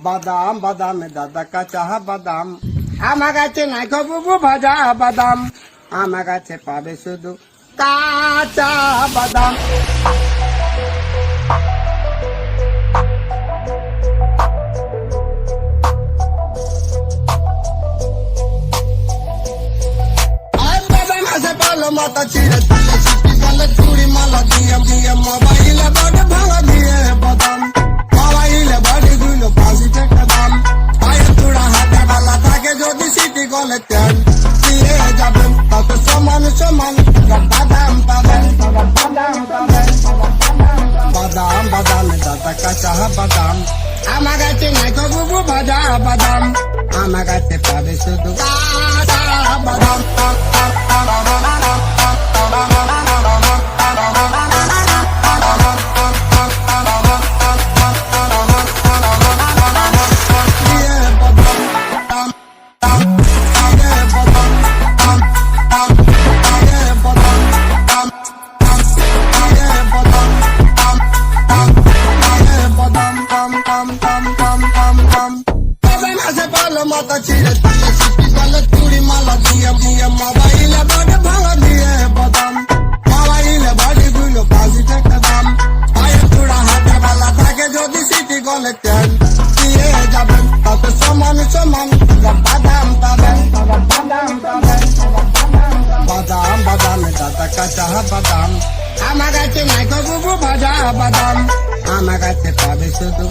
বাদাম বাদাম দাদা কাঁচা বাদাম আমার কাছে নাই বুবু ভাজা বাদাম আমার কাছে পাবে শুধু কাঁচা বাদাম। বাদাম আছে পালো মাথা চিড়ে তুলে সিটি গলে চুড়ি মালা দিয়ে দিয়ে মোবাইলে বড় ভাঙা দিয়ে বাদাম মোবাইলে বাড়ি গুলো ফাঁসি থেকে দাম পায়ে চূড়া হাতে ডালা থাকে যদি সিটি গলে তেল দিয়ে যাবেন তাতে সমান সমান বাদাম পাবেন বাদাম পাবেন বাদাম বাদাম দাদা কাঁচা বাদাম আমার কাছে নাই তো বুবু ভাজা বাদাম আমার কাছে পাবে শুধু কাঁচা বাদাম। মাথা ছিঁড়ে তুলে সিটি গলে চুড়ি মালা দিয়ে দিয়ে মোবাইলে বড় ভাঙা দিয়ে বাদাম মোবাইলে বাড়ি গুলো ফাঁসি থেকে দাম পায়ে চূড়া হাতে বেলা থাকে যদি সিটি গলে তেল দিয়ে যাবেন তাতে সমান সমান বাদাম পাবেন বাদাম পাবেন বাদাম বাদাম দাদা কাঁচা বাদাম আমার কাছে নাই বুবু ভাজা বাদাম আমার কাছে পাবে শুধু